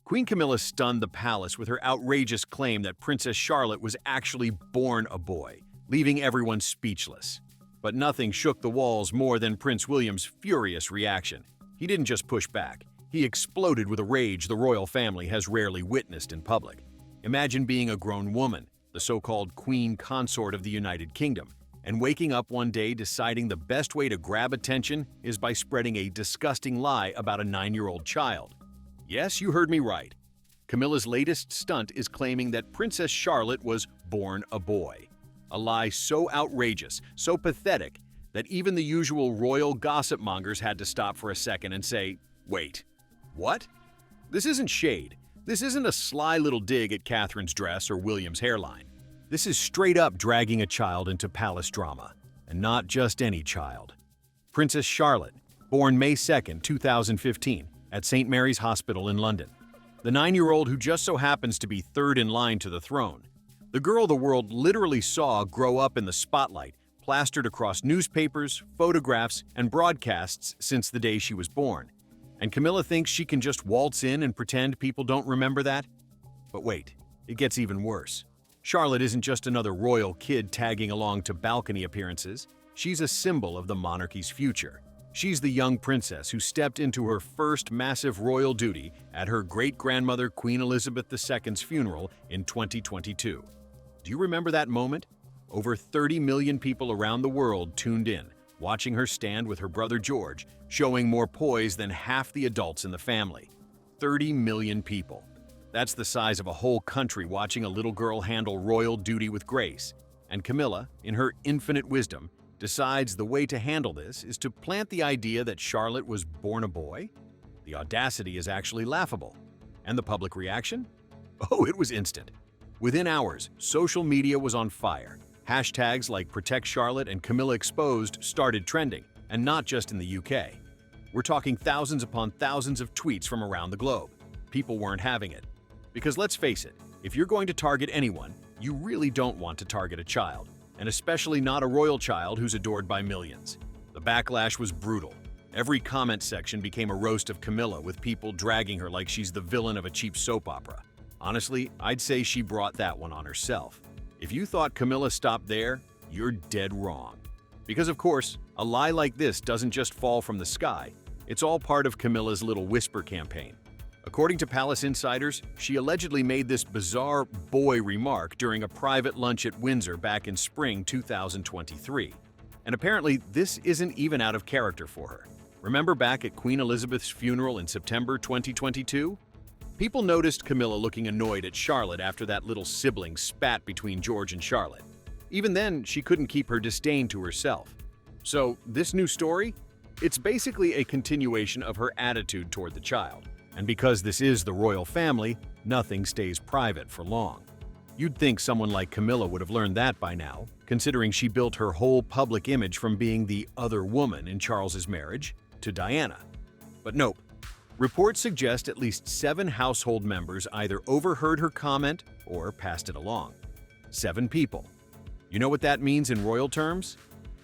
Queen Camilla stunned the palace with her outrageous claim that Princess Charlotte was actually born a boy, leaving everyone speechless. But nothing shook the walls more than Prince William's furious reaction. He didn't just push back, he exploded with a rage the royal family has rarely witnessed in public. Imagine being a grown woman, the so-called Queen Consort of the United Kingdom, and waking up one day deciding the best way to grab attention is by spreading a disgusting lie about a 9-year-old child. Yes, you heard me right. Camilla's latest stunt is claiming that Princess Charlotte was born a boy. A lie so outrageous, so pathetic, that even the usual royal gossip mongers had to stop for a second and say, "Wait, what?" This isn't shade. This isn't a sly little dig at Catherine's dress or William's hairline. This is straight up dragging a child into palace drama, and not just any child. Princess Charlotte, born May 2, 2015, at St. Mary's Hospital in London. The 9-year-old who just so happens to be third in line to the throne. The girl the world literally saw grow up in the spotlight, plastered across newspapers, photographs, and broadcasts since the day she was born. And Camilla thinks she can just waltz in and pretend people don't remember that? But wait, it gets even worse. Charlotte isn't just another royal kid tagging along to balcony appearances. She's a symbol of the monarchy's future. She's the young princess who stepped into her first massive royal duty at her great-grandmother Queen Elizabeth II's funeral in 2022. Do you remember that moment? Over 30 million people around the world tuned in, watching her stand with her brother George, showing more poise than half the adults in the family. 30 million people. That's the size of a whole country watching a little girl handle royal duty with grace. And Camilla, in her infinite wisdom, decides the way to handle this is to plant the idea that Charlotte was born a boy? The audacity is actually laughable. And the public reaction? Oh, it was instant. Within hours, social media was on fire. Hashtags like Protect Charlotte and Camilla Exposed started trending, and not just in the UK. We're talking thousands upon thousands of tweets from around the globe. People weren't having it. Because let's face it, if you're going to target anyone, you really don't want to target a child, and especially not a royal child who's adored by millions. The backlash was brutal. Every comment section became a roast of Camilla, with people dragging her like she's the villain of a cheap soap opera. Honestly, I'd say she brought that one on herself. If you thought Camilla stopped there, you're dead wrong. Because of course, a lie like this doesn't just fall from the sky. It's all part of Camilla's little whisper campaign. According to palace insiders, she allegedly made this bizarre boy remark during a private lunch at Windsor back in spring 2023. And apparently, this isn't even out of character for her. Remember back at Queen Elizabeth's funeral in September 2022? People noticed Camilla looking annoyed at Charlotte after that little sibling spat between George and Charlotte. Even then, she couldn't keep her disdain to herself. So, this new story? It's basically a continuation of her attitude toward the child. And because this is the royal family, nothing stays private for long. You'd think someone like Camilla would have learned that by now, considering she built her whole public image from being the other woman in Charles's marriage to Diana. But nope. Reports suggest at least 7 household members either overheard her comment or passed it along. 7 people. You know what that means in royal terms?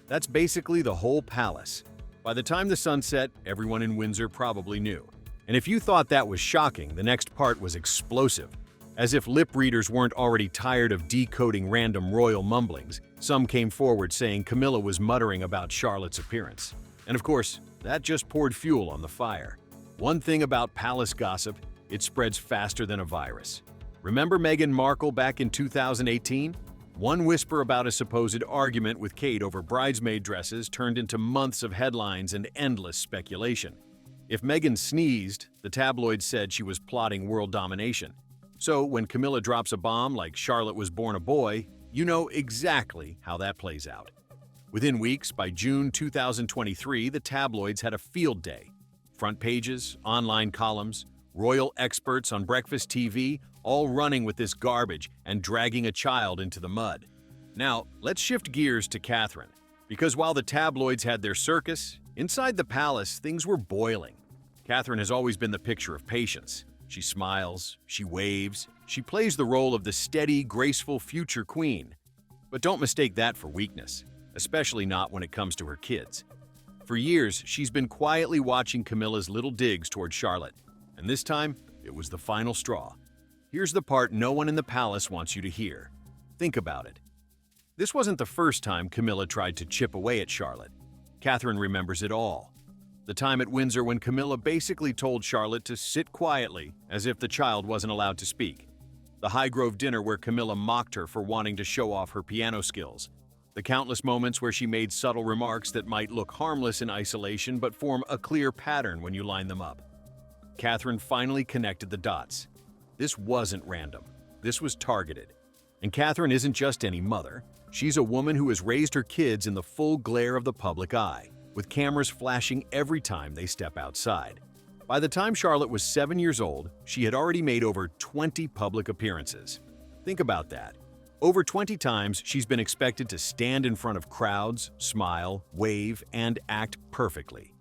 That's basically the whole palace. By the time the sun set, everyone in Windsor probably knew. And if you thought that was shocking, the next part was explosive. As if lip readers weren't already tired of decoding random royal mumblings, some came forward saying Camilla was muttering about Charlotte's appearance. And of course, that just poured fuel on the fire. One thing about palace gossip, it spreads faster than a virus. Remember Meghan Markle back in 2018? One whisper about a supposed argument with Kate over bridesmaid dresses turned into months of headlines and endless speculation. If Meghan sneezed, the tabloids said she was plotting world domination. So when Camilla drops a bomb like Charlotte was born a boy, you know exactly how that plays out. Within weeks, by June 2023, the tabloids had a field day. Front pages, online columns, royal experts on breakfast TV, all running with this garbage and dragging a child into the mud. Now, let's shift gears to Catherine, because while the tabloids had their circus, inside the palace, things were boiling. Catherine has always been the picture of patience. She smiles, she waves, she plays the role of the steady, graceful future queen. But don't mistake that for weakness, especially not when it comes to her kids. For years, she's been quietly watching Camilla's little digs toward Charlotte. And this time, It was the final straw. Here's the part no one in the palace wants you to hear. Think about it. This wasn't the first time Camilla tried to chip away at Charlotte. Catherine remembers it all. The time at Windsor when Camilla basically told Charlotte to sit quietly, as if the child wasn't allowed to speak. The Highgrove dinner where Camilla mocked her for wanting to show off her piano skills. The countless moments where she made subtle remarks that might look harmless in isolation but form a clear pattern when you line them up. Catherine finally connected the dots. This wasn't random. This was targeted. And Catherine isn't just any mother. She's a woman who has raised her kids in the full glare of the public eye, with cameras flashing every time they step outside. By the time Charlotte was 7 years old, she had already made over 20 public appearances. Think about that. Over 20 times, she's been expected to stand in front of crowds, smile, wave, and act perfectly.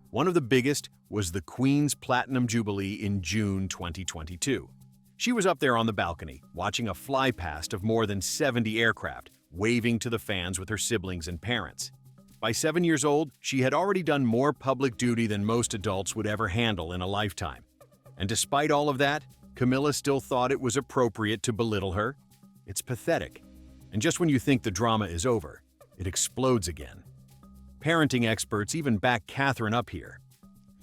One of the biggest was the Queen's Platinum Jubilee in June 2022. She was up there on the balcony, watching a flypast of more than 70 aircraft, waving to the fans with her siblings and parents. By 7 years old, she had already done more public duty than most adults would ever handle in a lifetime. And despite all of that, Camilla still thought it was appropriate to belittle her. It's pathetic. And just when you think the drama is over, it explodes again. Parenting experts even back Catherine up here.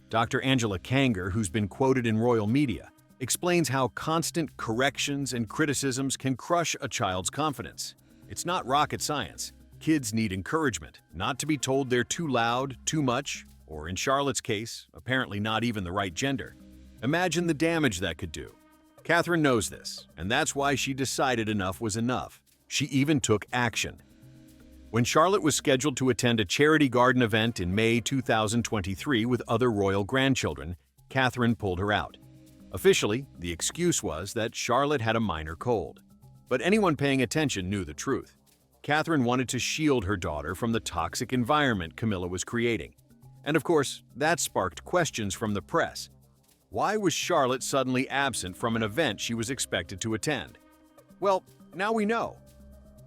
Dr. Angela Kanger, who's been quoted in royal media, explains how constant corrections and criticisms can crush a child's confidence. It's not rocket science. Kids need encouragement, not to be told they're too loud, too much, or in Charlotte's case, apparently not even the right gender. Imagine the damage that could do. Catherine knows this, and that's why she decided enough was enough. She even took action. When Charlotte was scheduled to attend a charity garden event in May 2023 with other royal grandchildren, Catherine pulled her out. Officially, the excuse was that Charlotte had a minor cold. But anyone paying attention knew the truth. Catherine wanted to shield her daughter from the toxic environment Camilla was creating. And of course, that sparked questions from the press. Why was Charlotte suddenly absent from an event she was expected to attend? Well, now we know.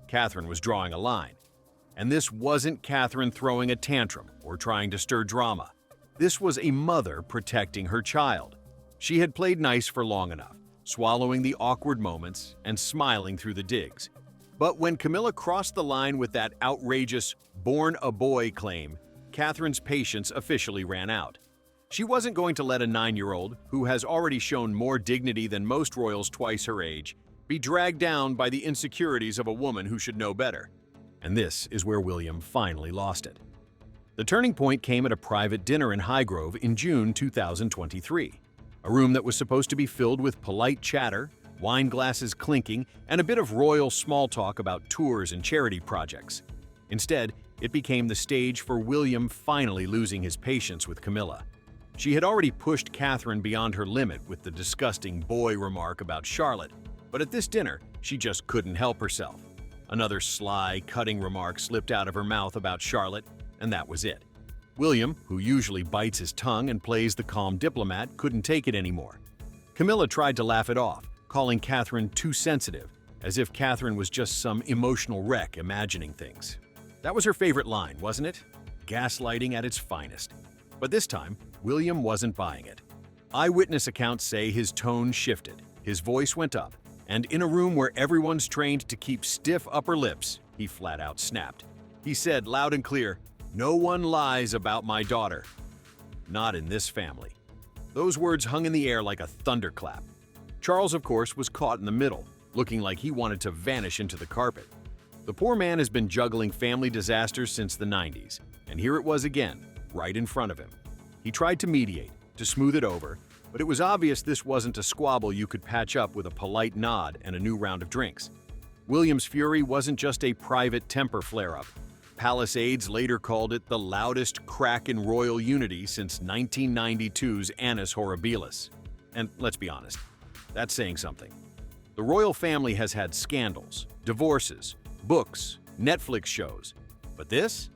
Catherine was drawing a line. And this wasn't Catherine throwing a tantrum or trying to stir drama. This was a mother protecting her child. She had played nice for long enough, swallowing the awkward moments and smiling through the digs. But when Camilla crossed the line with that outrageous "born a boy" claim, Catherine's patience officially ran out. She wasn't going to let a 9-year-old, who has already shown more dignity than most royals twice her age, be dragged down by the insecurities of a woman who should know better. And this is where William finally lost it. The turning point came at a private dinner in Highgrove in June 2023. A room that was supposed to be filled with polite chatter, wine glasses clinking, and a bit of royal small talk about tours and charity projects. Instead, it became the stage for William finally losing his patience with Camilla. She had already pushed Catherine beyond her limit with the disgusting boy remark about Charlotte, but at this dinner, she just couldn't help herself. Another sly, cutting remark slipped out of her mouth about Charlotte, and that was it. William, who usually bites his tongue and plays the calm diplomat, couldn't take it anymore. Camilla tried to laugh it off, calling Catherine too sensitive, as if Catherine was just some emotional wreck imagining things. That was her favorite line, wasn't it? Gaslighting at its finest. But this time, William wasn't buying it. Eyewitness accounts say his tone shifted, his voice went up, and in a room where everyone's trained to keep stiff upper lips, he flat out snapped. He said loud and clear, "No one lies about my daughter." Not in this family. Those words hung in the air like a thunderclap. Charles, of course, was caught in the middle, looking like he wanted to vanish into the carpet. The poor man has been juggling family disasters since the 90s, and here it was again, right in front of him. He tried to mediate, to smooth it over, but it was obvious this wasn't a squabble you could patch up with a polite nod and a new round of drinks. William's fury wasn't just a private temper flare-up. Palace aides later called it the loudest crack in royal unity since 1992's Annus Horribilis. And let's be honest, that's saying something. The royal family has had scandals, divorces, books, Netflix shows. But this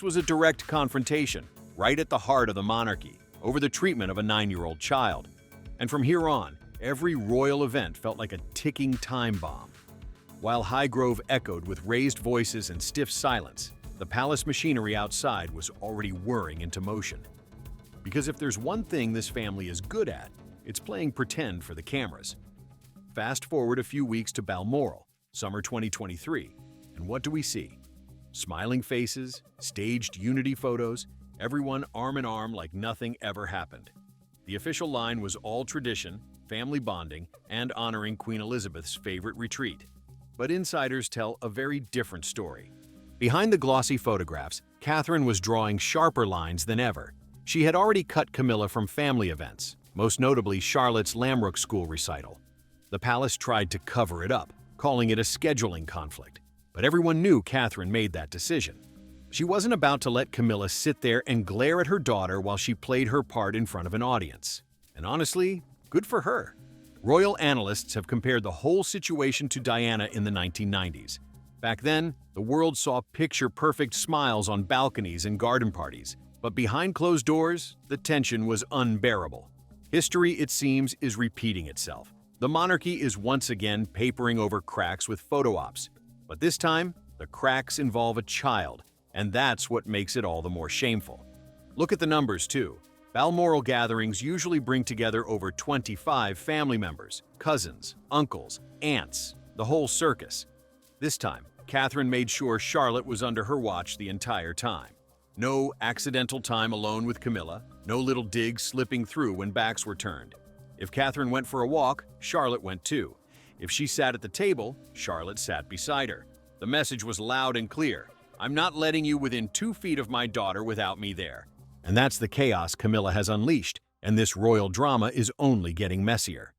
was a direct confrontation, right at the heart of the monarchy, over the treatment of a 9-year-old child. And from here on, every royal event felt like a ticking time bomb. While Highgrove echoed with raised voices and stiff silence, the palace machinery outside was already whirring into motion. Because if there's one thing this family is good at, It's playing pretend for the cameras. Fast forward a few weeks to Balmoral, summer 2023, and what do we see? Smiling faces, staged unity photos, everyone arm in arm like nothing ever happened. The official line was all tradition, family bonding, and honoring Queen Elizabeth's favorite retreat. But insiders tell a very different story. Behind the glossy photographs, Catherine was drawing sharper lines than ever. She had already cut Camilla from family events, most notably Charlotte's Lamrook School recital. The palace tried to cover it up, calling it a scheduling conflict. But everyone knew Catherine made that decision. She wasn't about to let Camilla sit there and glare at her daughter while she played her part in front of an audience. And honestly, good for her. Royal analysts have compared the whole situation to Diana in the 1990s. Back then, the world saw picture-perfect smiles on balconies and garden parties. But behind closed doors, the tension was unbearable. History, it seems, is repeating itself. The monarchy is once again papering over cracks with photo ops. But this time, the cracks involve a child, and that's what makes it all the more shameful. Look at the numbers, too. Balmoral gatherings usually bring together over 25 family members, cousins, uncles, aunts, the whole circus. This time, Catherine made sure Charlotte was under her watch the entire time. No accidental time alone with Camilla, no little digs slipping through when backs were turned. If Catherine went for a walk, Charlotte went too. If she sat at the table, Charlotte sat beside her. The message was loud and clear. I'm not letting you within 2 feet of my daughter without me there. And that's the chaos Camilla has unleashed, and this royal drama is only getting messier.